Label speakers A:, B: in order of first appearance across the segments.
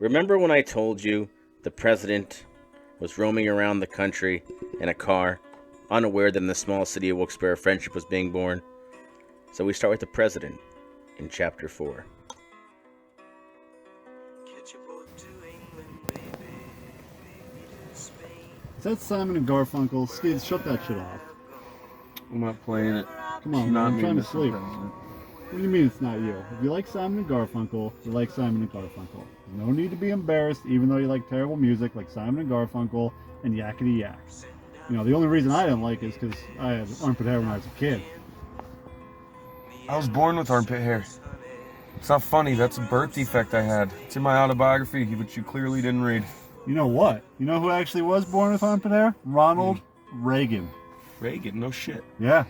A: Remember when I told you the president was roaming around the country in a car, unaware that in the small city of Wilkes-Barre, friendship was being born? So we start with the president in chapter 4.
B: Is that Simon and Garfunkel? Steve, shut that shit off.
C: I'm not playing it.
B: Come on, man, I'm trying to sleep. What do you mean it's not you? If you like Simon and Garfunkel, you like Simon and Garfunkel. There's no need to be embarrassed, even though you like terrible music like Simon and Garfunkel and Yakety Yak. You know, the only reason I didn't like it is because I had armpit hair when I was a kid.
C: I was born with armpit hair. It's not funny, that's a birth defect I had. It's in my autobiography, which you clearly didn't read.
B: You know what? You know who actually was born with armpit hair? Ronald Reagan.
C: Reagan, no shit.
B: Yeah.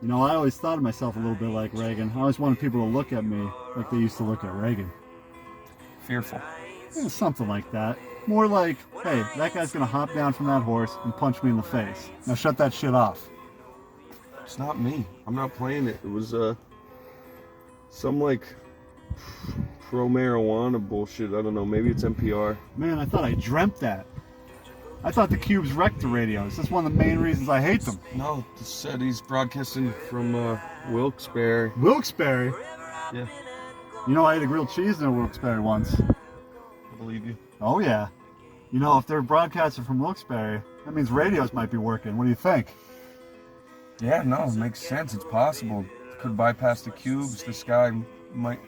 B: You know, I always thought of myself a little bit like Reagan. I always wanted people to look at me like they used to look at Reagan.
C: Fearful.
B: Yeah, something like that. More like, hey, that guy's gonna hop down from that horse and punch me in the face. Now shut that shit off.
C: It's not me. I'm not playing it. It was, some, like, pro-marijuana bullshit. I don't know. Maybe it's NPR.
B: Man, I thought I dreamt that. I thought the Cubes wrecked the radios. That's one of the main reasons I hate them.
C: No, this said he's broadcasting from, Wilkes-Barre.
B: Wilkes-Barre?
C: Yeah,
B: You know, I ate a grilled cheese in a Wilkes-Barre once.
C: I believe you.
B: Oh, yeah. You know, if they're broadcasting from Wilkes-Barre, that means radios might be working. What do you think?
C: Yeah, no, it makes sense. It's possible. Could bypass the cubes. This guy might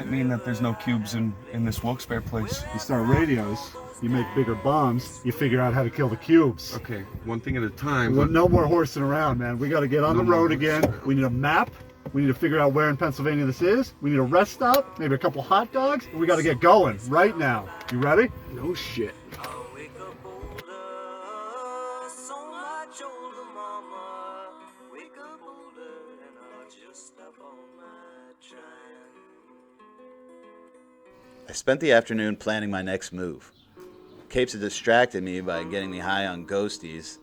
C: mean that there's no cubes in this Wilkes-Barre place.
B: You start radios, you make bigger bombs, you figure out how to kill the cubes.
C: Okay, one thing at a time.
B: No more horsing around, man. We got to get on the road again. We need a map. We need to figure out where in Pennsylvania this is. We need a rest stop, maybe a couple hot dogs, and we got to get going right now. You ready?
C: No shit.
D: I spent the afternoon planning my next move. Capes had distracted me by getting me high on ghosties.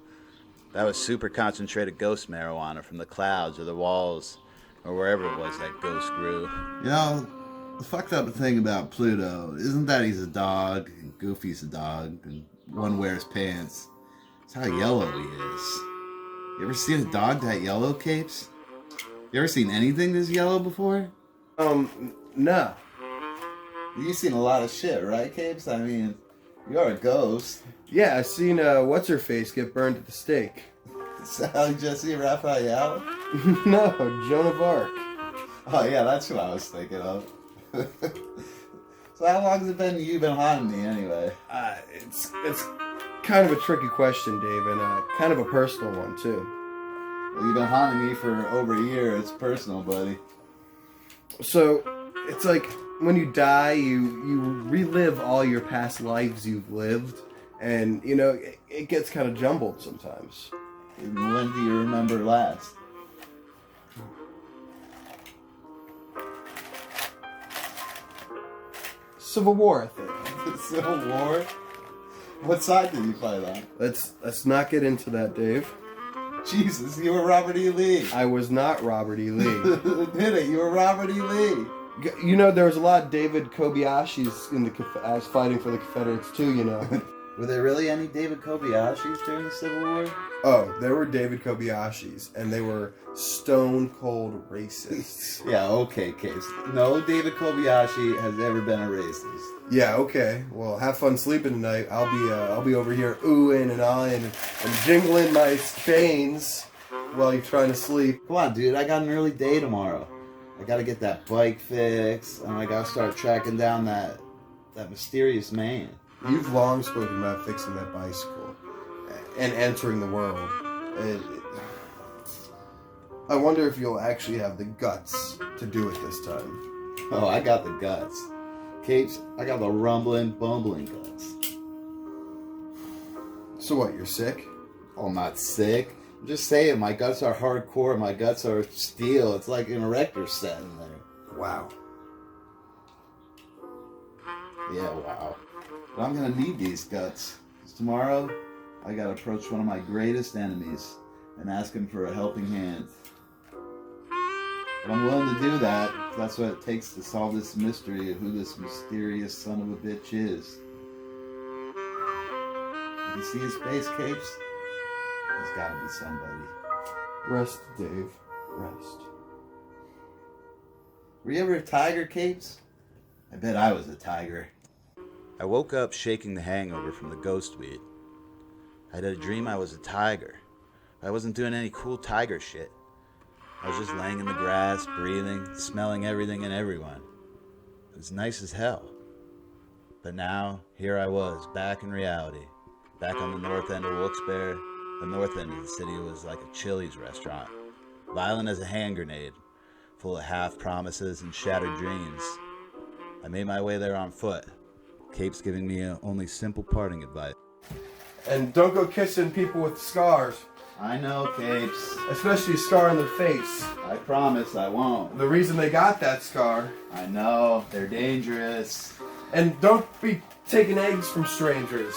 D: That was super concentrated ghost marijuana from the clouds or the walls or wherever it was that ghost grew.
E: You know, the fucked up thing about Pluto isn't that he's a dog, and Goofy's a dog, and one wears pants. It's how yellow he is. You ever seen a dog that yellow, Capes? You ever seen anything this yellow before?
F: No.
E: You've seen a lot of shit, right, Capes? I mean, you're a ghost.
F: Yeah, I seen what's-her-face get burned at the stake.
E: Sally Jesse Raphael?
F: No, Joan of Arc.
E: Oh, yeah, that's what I was thinking of. So how long has it been you've been haunting me, anyway?
F: It's kind of a tricky question, Dave, and kind of a personal one, too.
E: Well, you've been haunting me for over a year. It's personal, buddy.
F: So, it's like when you die, you relive all your past lives you've lived, and, you know, it gets kind of jumbled sometimes.
E: When do you remember last?
F: Civil War, I think.
E: Civil War? What side did you fight on?
F: Let's not get into that, Dave.
E: Jesus, you were Robert E. Lee.
F: I was not Robert E. Lee.
E: Admit it, you were Robert E. Lee.
F: You know, there was a lot of David Kobayashis in the fighting for the Confederates too, you know.
E: Were there really any David Kobayashis during the Civil War?
F: Oh, there were David Kobayashis, and they were stone cold racists.
E: Yeah, okay, Case. No David Kobayashi has ever been a racist.
F: Yeah, okay. Well, have fun sleeping tonight. I'll be over here oohing and ahhing and jingling my chains while you're trying to sleep.
E: Come on, dude. I got an early day tomorrow. I gotta get that bike fixed, and I gotta start tracking down that mysterious man.
F: You've long spoken about fixing that bicycle and entering the world. I wonder if you'll actually have the guts to do it this time.
E: Oh, I got the guts. Capes, I got the rumbling, bumbling guts.
F: So what, you're sick?
E: Oh, I'm not sick. I'm just saying, my guts are hardcore, my guts are steel. It's like an erector set in there.
F: Wow.
E: Yeah, wow. But I'm gonna need these guts. 'Cause tomorrow, I gotta approach one of my greatest enemies and ask him for a helping hand. But I'm willing to do that. That's what it takes to solve this mystery of who this mysterious son of a bitch is. Did you see his face, Capes? He's gotta be somebody.
F: Rest, Dave. Rest.
E: Were you ever a tiger, Capes? I bet I was a tiger.
D: I woke up shaking the hangover from the ghost weed. I had a dream I was a tiger. I wasn't doing any cool tiger shit. I was just laying in the grass, breathing, smelling everything and everyone. It was nice as hell. But now, here I was, back in reality. Back on the north end of Wilkes-Barre. The north end of the city was like a Chili's restaurant. Violent as a hand grenade. Full of half promises and shattered dreams. I made my way there on foot. Cape's giving me only simple parting advice.
F: And don't go kissing people with scars.
E: I know, Capes.
F: Especially a scar on their face.
E: I promise I won't.
F: The reason they got that scar.
E: I know, they're dangerous.
F: And don't be taking eggs from strangers.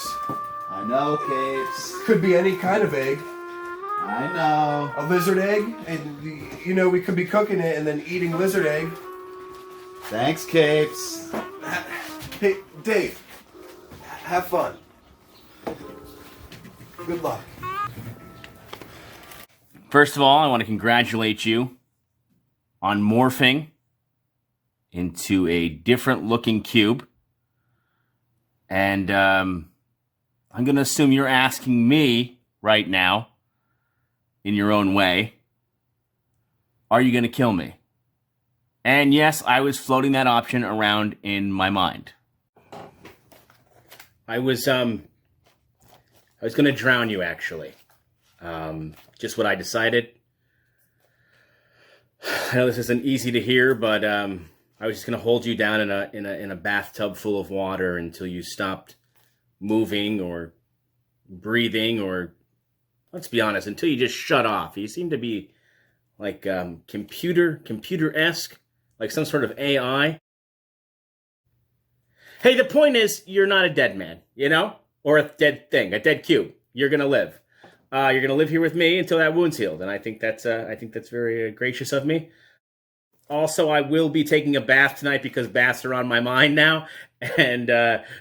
E: I know, Capes.
F: Could be any kind of egg.
E: I know.
F: A lizard egg, and you know, we could be cooking it and then eating lizard egg.
E: Thanks, Capes.
F: Hey, Dave, have fun. Good luck.
A: First of all, I want to congratulate you on morphing into a different looking cube. And I'm going to assume you're asking me right now, in your own way, are you going to kill me? And yes, I was floating that option around in my mind. I was going to drown you, actually. Just what I decided. I know this isn't easy to hear, but I was just going to hold you down in a bathtub full of water until you stopped moving or breathing, or let's be honest, until you just shut off. You seem to be like computer-esque, like some sort of AI. Hey, the point is, you're not a dead man, you know? Or a dead thing, a dead cube. You're going to live. You're going to live here with me until that wound's healed, and I think that's very gracious of me. Also, I will be taking a bath tonight because baths are on my mind now, and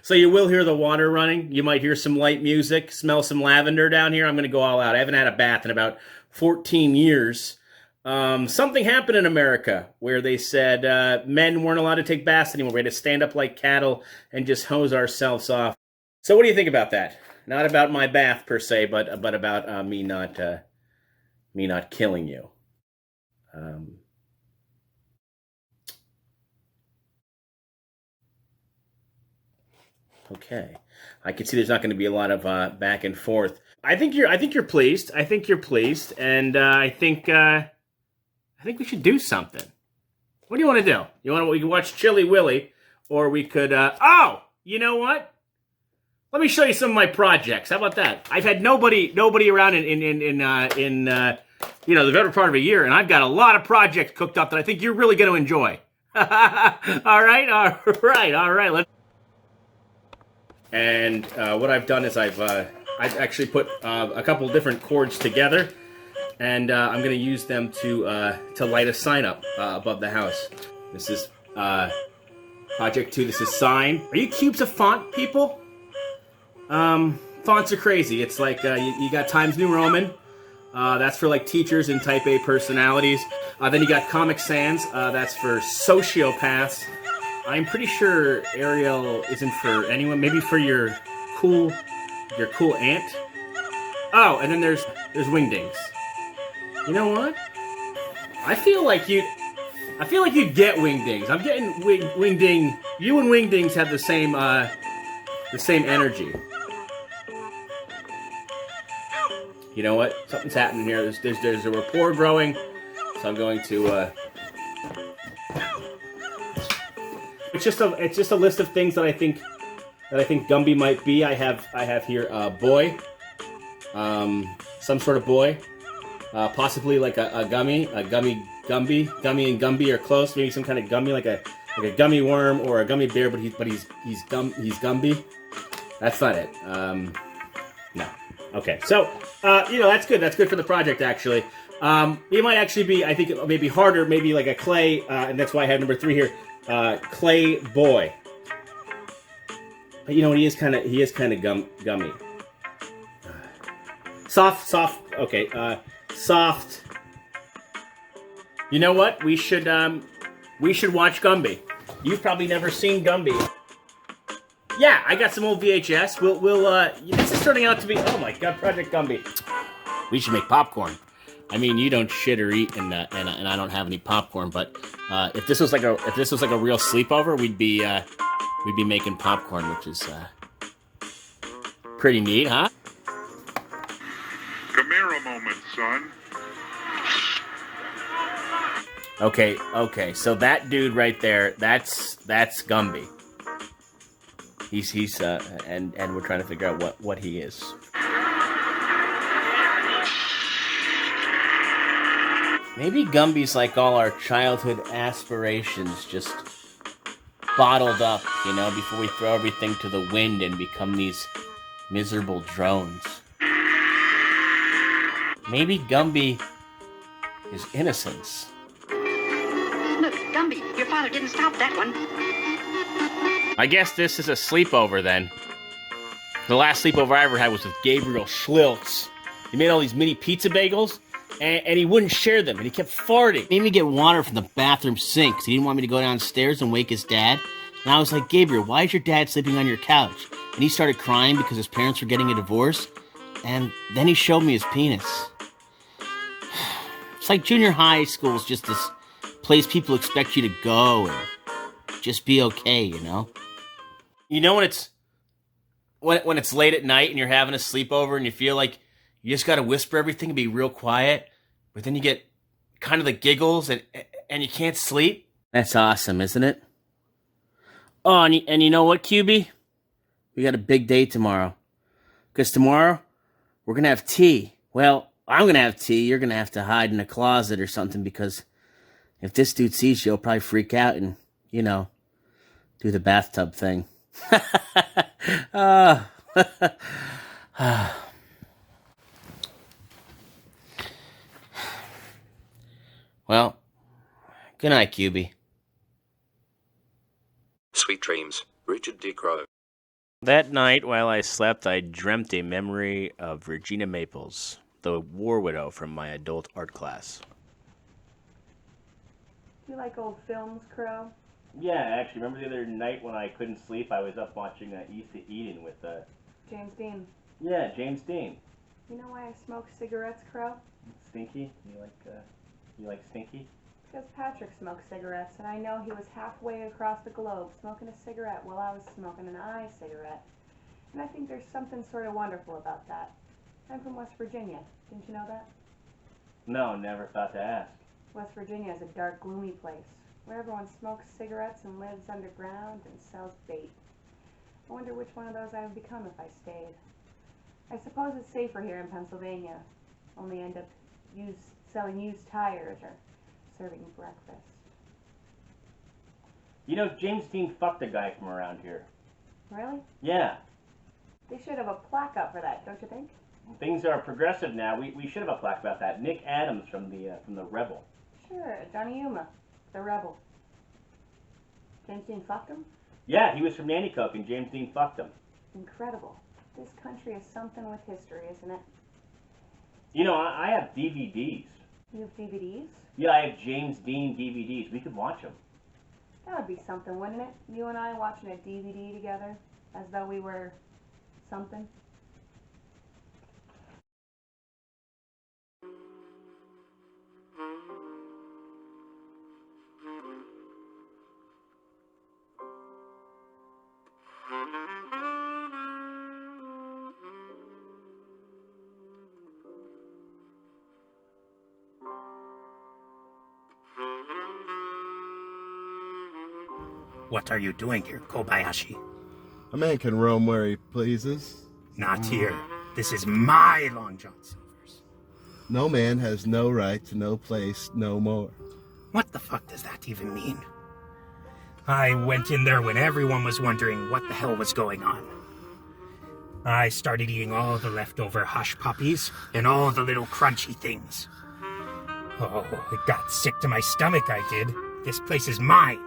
A: so you will hear the water running. You might hear some light music, smell some lavender down here. I'm going to go all out. I haven't had a bath in about 14 years. Something happened in America where they said men weren't allowed to take baths anymore. We had to stand up like cattle and just hose ourselves off. So what do you think about that? Not about my bath per se, but about me not killing you. Okay, I can see there's not going to be a lot of back and forth. I think you're pleased. I think you're pleased, and I think we should do something. What do you want to do? We can watch Chili Willy, or we could. Oh, you know what? Let me show you some of my projects. How about that? I've had nobody around in the better part of a year, and I've got a lot of projects cooked up that I think you're really going to enjoy. All right. And what I've done is I've actually put a couple different cords together, and I'm going to use them to light a sign up above the house. This is Project 2. This is sign. Are you cubes of font people? Fonts are crazy. It's like you got Times New Roman. That's for like teachers and type A personalities. Then you got Comic Sans. That's for sociopaths. I'm pretty sure Arial isn't for anyone. Maybe for your cool aunt. Oh, and then there's Wingdings. You know what? I feel like you'd get Wingdings. I'm getting Wingding. You and Wingdings have the same energy. You know what? Something's happening here. There's a rapport growing. So I'm going to. It's just a list of things that I think Gumby might be. I have here boy, some sort of boy, possibly like a gummy, Gumby and Gumby are close. Maybe some kind of gummy, like a gummy worm or a gummy bear, but he's Gumby. That's not it. No. Okay, so that's good. That's good for the project actually. It might actually be, I think, maybe harder, maybe like a clay, and that's why I have number 3 here. Clay boy. But you know what? He is kind of gummy. Soft. Okay. Soft. You know what? We should watch Gumby. You've probably never seen Gumby. Yeah, I got some old VHS. We'll this is turning out to be, oh my god, Project Gumby. We should make popcorn. I mean, you don't shit or eat, and I don't have any popcorn. But if this was like a real sleepover, we'd be making popcorn, which is pretty neat, huh?
G: Camaro moment, son.
A: Okay. So that dude right there, that's Gumby. He's and we're trying to figure out what he is. Maybe Gumby's like all our childhood aspirations, just bottled up, you know, before we throw everything to the wind and become these miserable drones. Maybe Gumby is innocence.
H: Look, Gumby, your father didn't stop that one.
A: I guess this is a sleepover then. The last sleepover I ever had was with Gabriel Schliltz. He made all these mini pizza bagels, and he wouldn't share them, and he kept farting. He made me get water from the bathroom sink, because he didn't want me to go downstairs and wake his dad. And I was like, Gabriel, why is your dad sleeping on your couch? And he started crying because his parents were getting a divorce, and then he showed me his penis. It's like junior high school is just this place people expect you to go and just be okay, you know? You know when it's late at night and you're having a sleepover and you feel like you just gotta whisper everything and be real quiet, but then you get kind of the giggles and you can't sleep? That's awesome, isn't it? Oh, and you know what, QB? We got a big day tomorrow. Because tomorrow, we're gonna have tea. Well, I'm gonna have tea. You're gonna have to hide in a closet or something, because if this dude sees you, he'll probably freak out and, you know, do the bathtub thing. Well, good night, QB.
I: Sweet dreams, Richard D. Crowe.
A: That night, while I slept, I dreamt a memory of Regina Maples, the war widow from my adult art class.
J: You like old films, Crow?
A: Yeah, actually, remember the other night when I couldn't sleep, I was up watching East of Eden with,
J: James Dean.
A: Yeah, James Dean.
J: You know why I smoke cigarettes, Crow?
A: Stinky? You like Stinky?
J: Because Patrick smokes cigarettes, and I know he was halfway across the globe smoking a cigarette while I was smoking an cigarette. And I think there's something sort of wonderful about that. I'm from West Virginia. Didn't you know that?
A: No, never thought to ask.
J: West Virginia is a dark, gloomy place where everyone smokes cigarettes and lives underground and sells bait. I wonder which one of those I would become if I stayed. I suppose it's safer here in Pennsylvania. Only end up selling used tires or serving breakfast.
A: You know, James Dean fucked a guy from around here.
J: Really?
A: Yeah.
J: They should have a plaque up for that, don't you think?
A: Things are progressive now. We should have a plaque about that. Nick Adams from the Rebel.
J: Sure, Johnny Yuma, the Rebel. James Dean fucked him?
A: Yeah, he was from Nanticoke and James Dean fucked him.
J: Incredible. This country is something with history, isn't it?
A: You know, I have DVDs.
J: You have DVDs?
A: Yeah, I have James Dean DVDs. We could watch them.
J: That would be something, wouldn't it? You and I watching a DVD together, as though we were something.
K: What are you doing here, Kobiyashi?
E: A man can roam where he pleases.
K: Not here. This is my Long John Silver's.
E: No man has no right to no place no more.
K: What the fuck does that even mean? I went in there when everyone was wondering what the hell was going on. I started eating all the leftover hush puppies and all the little crunchy things. Oh, it got sick to my stomach, I did. This place is mine.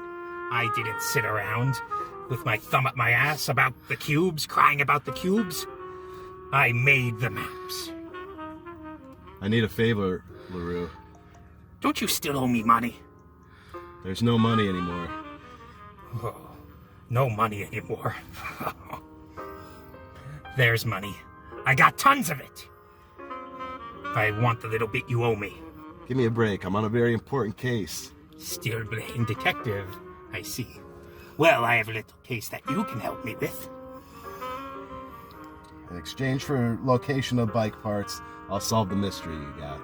K: I didn't sit around with my thumb up my ass about the cubes, crying about the cubes. I made the maps.
G: I need a favor, LaRue.
K: Don't you still owe me money?
G: There's no money anymore.
K: Oh, no money anymore. There's money. I got tons of it. I want the little bit you owe me.
G: Give me a break. I'm on a very important case.
K: Still playing detective, I see. Well, I have a little case that you can help me with.
G: In exchange for location of bike parts, I'll solve the mystery you got.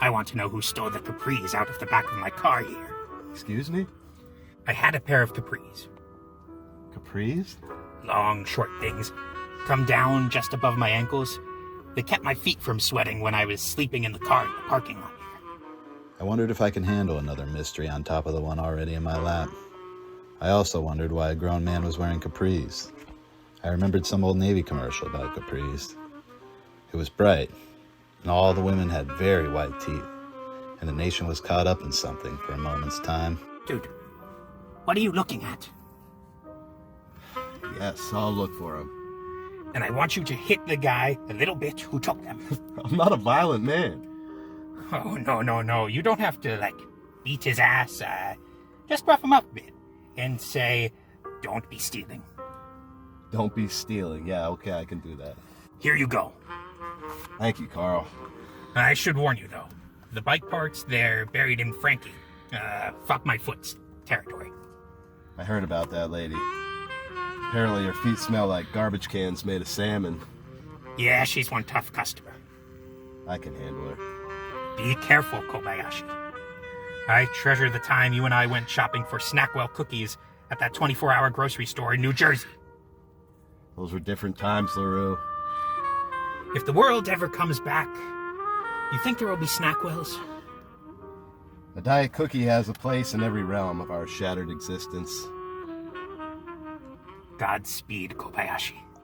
K: I want to know who stole the capris out of the back of my car here.
G: Excuse me?
K: I had a pair of capris.
G: Capris?
K: Long, short things. Come down just above my ankles. They kept my feet from sweating when I was sleeping in the car in the parking lot here.
D: I wondered if I can handle another mystery on top of the one already in my lap. I also wondered why a grown man was wearing capris. I remembered some old Navy commercial about capris. It was bright, and all the women had very white teeth, and the nation was caught up in something for a moment's time.
K: Dude, what are you looking at?
G: Yes, I'll look for him.
K: And I want you to hit the guy a little bit who took them.
G: I'm not a violent man.
K: Oh, no. You don't have to, beat his ass. Just rough him up a bit and say, don't be stealing.
G: Don't be stealing. Yeah, okay, I can do that.
K: Here you go.
G: Thank you, Carl.
K: I should warn you, though. The bike parts, they're buried in Frankie. Fuck my foot's territory.
G: I heard about that lady. Apparently her feet smell like garbage cans made of salmon.
K: Yeah, she's one tough customer.
G: I can handle her.
K: Be careful, Kobiyashi. I treasure the time you and I went shopping for Snackwell cookies at that 24-hour grocery store in New Jersey.
G: Those were different times, LaRue.
K: If the world ever comes back, you think there will be Snackwells?
G: A Diet Cookie has a place in every realm of our shattered existence.
K: Godspeed, Kobiyashi.